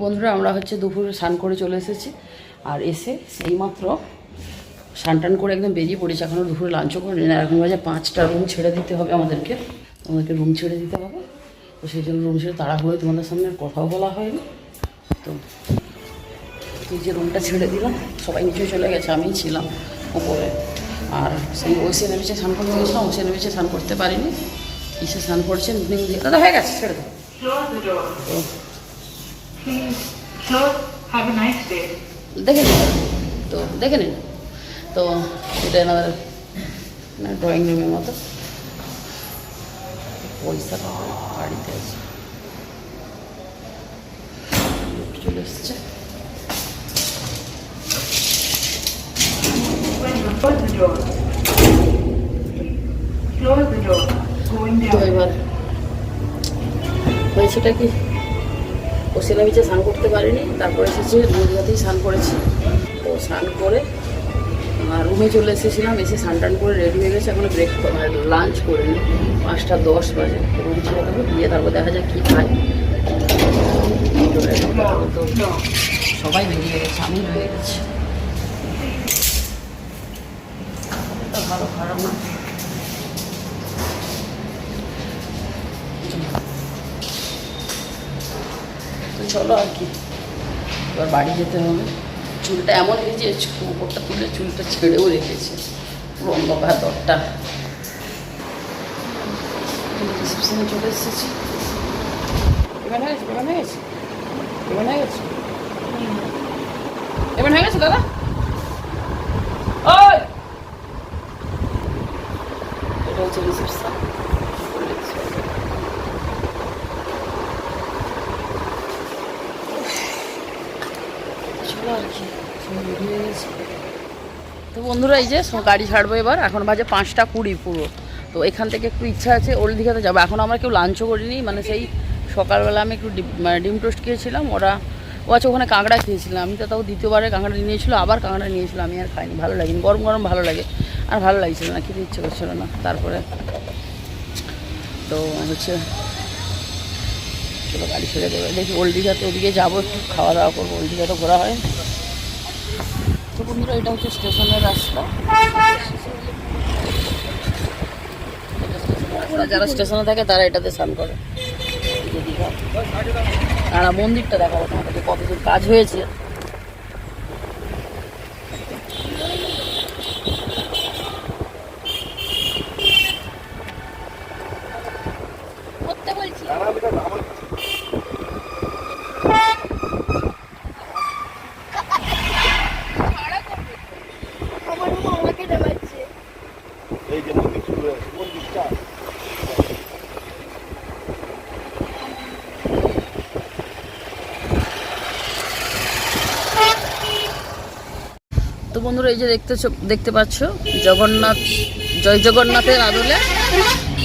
বন্ধুরা আমরা হচ্ছে দুপুরে স্নান করে চলে এসেছি, আর এসে সেইমাত্র স্নান টান করে একদম বেরিয়ে পড়েছি। এখনও দুপুরে লাঞ্চও করিনি না, এখন বাজে 5টা। রুম ছেড়ে দিতে হবে আমাদেরকে রুম ছেড়ে দিতে হবে। তো সেই জন্য রুম ছেড়ে তাড়াহুড়োয় তোমাদের সামনে আর কথাও বলা হয়নি। তো এই যে রুমটা ছেড়ে দিলাম, সবাই নিচে চলে গেছে, আমিই ছিলাম উপরে। আর সেই ওইসে নেমেছে স্নান করতে গেছিলাম, ওইসে নেমেছে স্নান করতে পারিনি। ইসে স্নান করছে দিয়ে দাদা হয়ে গেছে, ছেড়ে দাও। দেখে নিন, তো দেখে নিন। তো এটা আমাদের ড্রয়িং রুমের মতো। পয়সা বাড়িতে আছে, চলে এসছে। তো এবার হয়েছেটা কি, ওসেলা বিচে স্নান করতে পারিনি, তারপরে এসেছি নদীয়াতেই স্নান করেছি। তো স্নান করে রুমে চলে এসেছিলাম, এসে স্নান টান করে রেডি হয়ে গেছে। এখন লাঞ্চ করে নিই, 5টা 10 বাজে। রুম ছেড়ে দেবো, গিয়ে তারপর দেখা যায় কী খাই। তো সবাই বেরিয়ে গেছে, আমি হয়ে গেছি। ভালো খারাপ না, তো চলো আর কি, এবার বাড়ি যেতে হবে। চুলটা এমন ভিজে, উপরটা তুলে চুলটা ছেড়েও রেখেছে, পুরো অন্ধকার দরটা। রিসেপশনে চলে এসেছি। এবার হয়ে গেছে, এবার হয়ে গেছে, এবার হয়ে গেছে, এবার হয়ে গেছে দাদা। ওই এটা হচ্ছে রিসেপশন। আর কি বেরিয়ে গেছে। তো বন্ধুরা এই যে গাড়ি ছাড়বো এবার, এখন বাজে 5টা 20 পুরো। তো এখান থেকে একটু ইচ্ছা আছে ওল্ড দীঘাতে যাবো। এখন আমরা কেউ লাঞ্চও করিনি, মানে সেই সকালবেলা আমি একটু ডিম টোস্ট খেয়েছিলাম। ও আছে ওখানে কাঁকড়া খেয়েছিলাম, আমি তো তাও দ্বিতীয়বারে কাঁকড়া নিয়েছিলো, আবার কাঁকড়া নিয়েছিলো, আমি আর খাইনি, ভালো লাগেনি। গরম গরম ভালো লাগে, আর ভালো লাগছিল না, খেতে ইচ্ছে করছিল না। তারপরে তো হচ্ছে চলো গাড়ি ছেড়ে দেবে, দেখি ওল্ড দীঘাতে ওদিকে যাবো, একটু খাওয়া দাওয়া করবো। ওল্ড দীঘা তো ঘোরা হয়। তো বন্ধুরা এটা হচ্ছে স্টেশনের রাস্তা। যারা স্টেশনে থাকে তারা এটাতে স্নান করে। আর মন্দিরটা দেখাবো তোমাদেরকে, কতদূর কাজ হয়েছে। তো বন্ধুরা এই যে দেখতে পাচ্ছ জগন্নাথ, জয় জগন্নাথের আদলে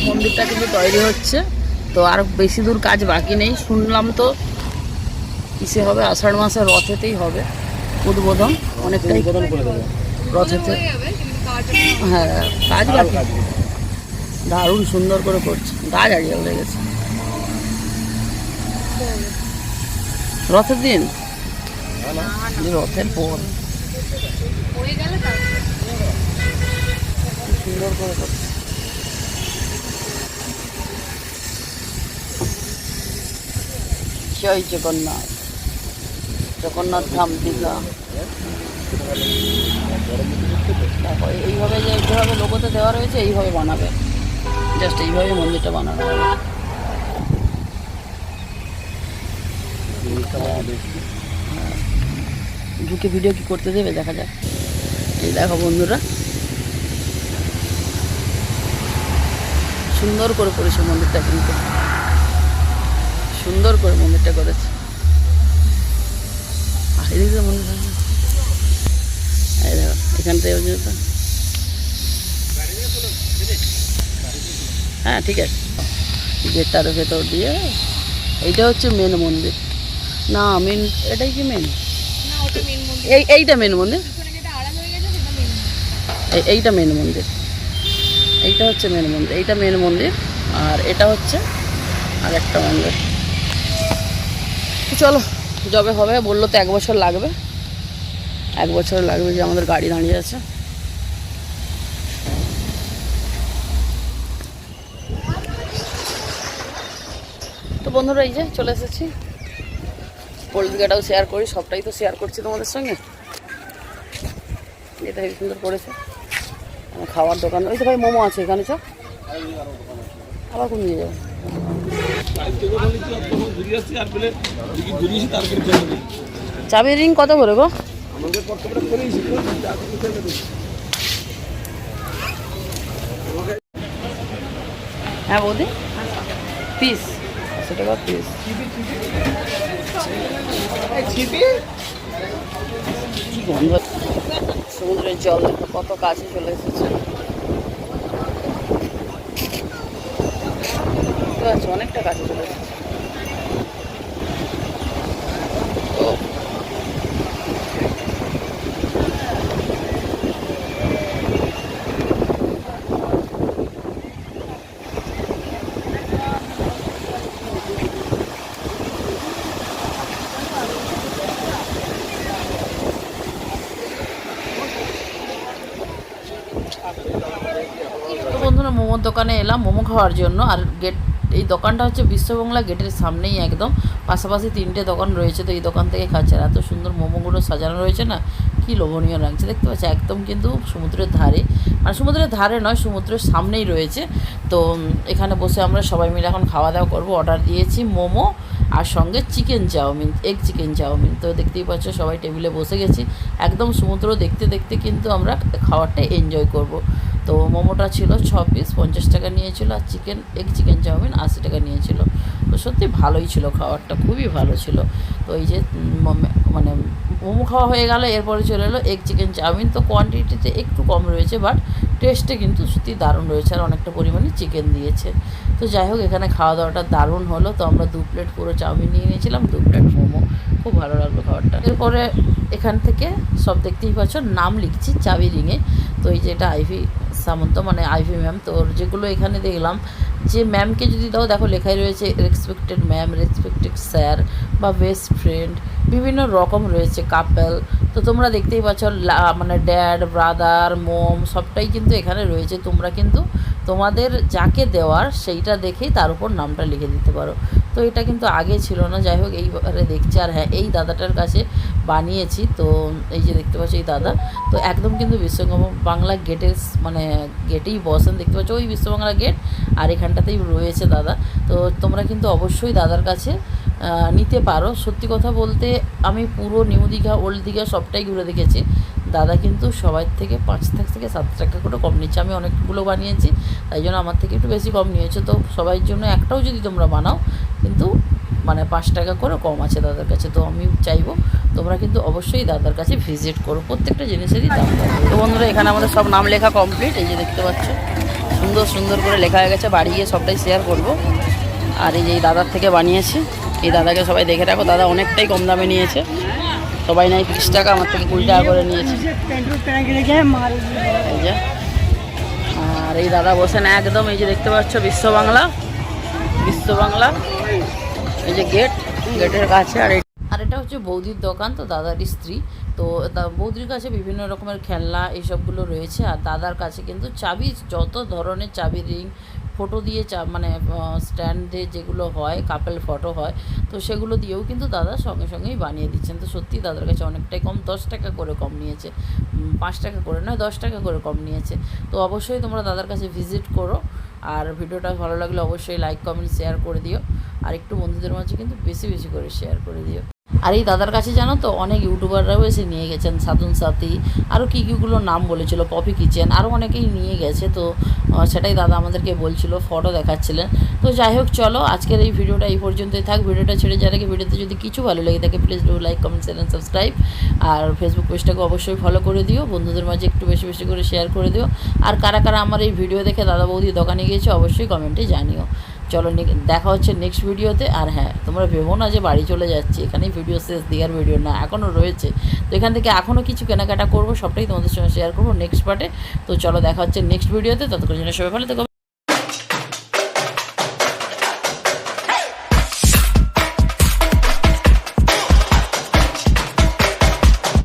মন্দিরটা কিন্তু তৈরি হচ্ছে। তো আর বেশি দূর কাজ বাকি নেই, শুনলাম তো কিসে হবে, আষাঢ় মাসের রথেতেই হবে উদ্বোধন। অনেকটাই রথেতে, হ্যাঁ কাজ বাকি, দারুণ সুন্দর করে করছে। গাছ আড়িয়ে উড়ে গেছে রথের দিন, রথের পর সুন্দর করে করছে। জয় জগন্নাথ, জগন্নাথ ধাম দীঘা। তারপর এইভাবে যে যেভাবে লোগোতে দেওয়া রয়েছে এইভাবে বানাবে, জাস্ট এইভাবে মন্দিরটা বানানো হবে। ঢুকে ভিডিও কি করতে দেবে, দেখা যাক। এই দেখো বন্ধুরা, সুন্দর করে করেছে মন্দিরটা, কিন্তু সুন্দর করে মন্দিরটা করেছে। আর এদিকে মন্দির, এই দেখো এখান থেকে, হ্যাঁ ঠিক আছে, গেটটার ভেতর দিয়ে। এইটা হচ্ছে মেন মন্দির না, মেন এটাই কি মেন, এইটা মেন মন্দির, এইটা মেন মন্দির, এইটা হচ্ছে মেন মন্দির, এইটা মেন মন্দির। আর এটা হচ্ছে আর একটা মন্দির। চলো যবে হবে বললো তো 1 বছর লাগবে, 1 বছর লাগবে। যে আমাদের গাড়ি দাঁড়িয়ে আছে। তো বন্ধুরা এই যে চলে এসেছি, কলকাতাও শেয়ার করি, সবটাই তো শেয়ার করছি তোমাদের সঙ্গে। এটা হেবি সুন্দর করেছে খাওয়ার দোকান। ওই তো ভাই মোমো আছে এখানে, চ আবার কোন দিয়ে যাবো। চাবি রিং কত করে গো? হ্যাঁ বৌদি, পিস 80 টাকা পিস। কি গন্ধ, সমুদ্রের জল দেখো কত কাছে চলে এসেছে। অনেকটা কাছে চলে এসেছে। তো বন্ধুরা মোমোর দোকানে এলাম মোমো খাওয়ার জন্য। আর এই দোকানটা হচ্ছে বিশ্ববাংলা গেটের সামনেই, একদম পাশাপাশি 3টে দোকান রয়েছে। তো এই দোকান থেকে খাচ্ছে। আর এত সুন্দর মোমোগুলো সাজানো রয়েছে না, কি লোভনীয় লাগছে দেখতে পাচ্ছি। একদম কিন্তু সমুদ্রের ধারে, মানে সমুদ্রের ধারে নয়, সমুদ্রের সামনেই রয়েছে। তো এখানে বসে আমরা সবাই মিলে এখন খাওয়া দাওয়া করবো। অর্ডার দিয়েছি মোমো আর সঙ্গে chicken chow mein, egg chicken chow mein. তো দেখতেই পাচ্ছ সবাই টেবিলে বসে গেছি। একদম সমুদ্র দেখতে দেখতে কিন্তু আমরা খাবারটা এনজয় করব। তো মোমোটা ছিল 6 পিস, 50 টাকা নিয়েছিল। আর এগ চিকেন চাউমিন 80 টাকা নিয়েছিল। তো সত্যি ভালোই ছিল খাবারটা, খুবই ভালো ছিল। তো এই যে মানে মোমো খাওয়া হয়ে গেল, এরপরে চলে এলো এগ চিকেন চাউমিন। তো কোয়ান্টিটিতে একটু কম রয়েছে, বাট টেস্টে কিন্তু সত্যি দারুণ রয়েছে। আর অনেকটা পরিমাণে চিকেন দিয়েছে। তো যাই হোক এখানে খাওয়া দাওয়াটা দারুণ হলো। তো আমরা 2 প্লেট পুরো চাউমিন নিয়ে নিয়েছিলাম, 2 প্লেট মোমো। খুব ভালো লাগলো খাবারটা। এরপরে এখান থেকে সব দেখতেই পাচ্ছ নাম লিখছি চাবি রিংয়ে। তো এই যে এটা আইভি সামন্ত, মানে আইভি ম্যাম। তো যেগুলো এখানে দেখলাম যে ম্যামকে যদি দাও, দেখো লেখাই রয়েছে রেসপেক্টেড ম্যাম, রেসপেক্টেড স্যার বা বেস্ট ফ্রেন্ড, বিভিন্ন রকম রয়েছে, কাপল। তো তোমরা দেখতেই পাচ্ছ মানে ড্যাড, ব্রাদার, মম সবটাই কিন্তু এখানে রয়েছে। তোমরা কিন্তু তোমাদের যাকে দেওয়ার সেইটা দেখেই তার উপর নামটা লিখে দিতে পারো। তো এটা কিন্তু আগে ছিল না। যাই হোক এইবারে দেখছি। আর হ্যাঁ, এই দাদাটার কাছে বানিয়েছি। তো এই যে দেখতে পাচ্ছ এই দাদা, তো একদম কিন্তু বিশ্ববাংলা গেটের মানে গেটেই বসেন, দেখতে পাচ্ছ ওই বিশ্ববাংলা গেট। আর এখানটাতেই রয়েছে দাদা। তো তোমরা কিন্তু অবশ্যই দাদার কাছে নিতে পারো। সত্যি কথা বলতে আমি পুরো নিউ দীঘা, ওল্ড দীঘা সবটাই ঘুরে দেখেছি। দাদা কিন্তু সবার থেকে 5 থেকে 7 টাকা করে কম নিচ্ছে। আমি অনেকগুলো বানিয়েছি, তাই জন্য আমার থেকে একটু বেশি কম নিয়েছে। তো সবার জন্য একটাও যদি তোমরা বানাও, কিন্তু মানে 5 টাকা করে কম আছে দাদার কাছে। তো আমি চাইবো তোমরা কিন্তু অবশ্যই দাদার কাছে ভিজিট করো, প্রত্যেকটা জিনিসেরই দাম। তো বন্ধুরা এখানে আমাদের সব নাম লেখা কমপ্লিট। এই যে দেখতে পাচ্ছ সুন্দর সুন্দর করে লেখা হয়ে গেছে। বাড়ি গিয়ে সবটাই শেয়ার করব। আর এই যে এই দাদার থেকে বানিয়েছি, এই দাদাকে সবাই দেখে রাখো। দাদা অনেকটাই কম দামে নিয়েছে। সবাই নাই 30 টাকা, আমার থেকে 20 টাকা করে নিয়েছে। এই যে আর এই দাদা বসেন একদম, এই যে দেখতে পাচ্ছ বিশ্ববাংলা, এই যে গেটের কাছে। আর এটা হচ্ছে বৌদির দোকান, তো দাদারই স্ত্রী। তো বৌদির কাছে বিভিন্ন রকমের খেলনা এইসবগুলো রয়েছে। আর দাদার কাছে কিন্তু চাবি, যত ধরনের চাবি রিং, ফটো দিয়ে মানে স্ট্যান্ডে যেগুলো হয়, কাপল ফটো হয়, তো সেগুলো দিয়েও কিন্তু দাদা সঙ্গে সঙ্গেই বানিয়ে দিচ্ছেন। তো সত্যি দাদার কাছে অনেকটাই কম, 10 টাকা করে কম নিয়েছে, 5 টাকা করে নয়, 10 টাকা করে কম নিয়েছে। তো অবশ্যই তোমরা দাদার কাছে ভিজিট করো। আর ভিডিওটা ভালো লাগলে অবশ্যই লাইক, কমেন্ট, শেয়ার করে দিও। আর একটু বন্ধুদের মাঝে কিন্তু বেশি বেশি করে শেয়ার করে দিও। আর এই দাদার কাছে জানো তো অনেক ইউটিউবাররাও এসে নিয়ে গেছেন, সাধন সাথী, আরও কী কীগুলোর নাম বলেছিল, পপি কিচেন, আরও অনেকেই নিয়ে গেছে। তো সেটাই দাদা আমাদেরকে বলছিল, ফটো দেখাচ্ছিলেন। তো যাই হোক চলো আজকের এই ভিডিওটা এই পর্যন্তই থাক। ভিডিওটা ছেড়ে যাওয়ার আগে ভিডিওতে যদি কিছু ভালো লেগে থাকে please do like, comment, share and subscribe. আর ফেসবুক পেজটাকে অবশ্যই ফলো করে দিও, বন্ধুদের মাঝে একটু বেশি বেশি করে শেয়ার করে দিও। আর কারা কারা আমার এই ভিডিও দেখে দাদা বৌদি দোকানে গিয়েছে অবশ্যই কমেন্টে জানিও। চলো দেখা হচ্ছে নেক্সট ভিডিওতে। আর হ্যাঁ, তোমরা ভেবো না যে বাড়ি চলে যাচ্ছি, এখানেই ভিডিও শেষ, দেওয়ার ভিডিও না, এখনও রয়েছে। তো এখান থেকে এখনও কিছু কেনাকাটা করবো, সবটাই তোমাদের সঙ্গে শেয়ার করবো নেক্সট পার্টে। তো চলো দেখা হচ্ছে নেক্সট ভিডিওতে, ততক্ষণ জন্য সবাই ভালো থেকো।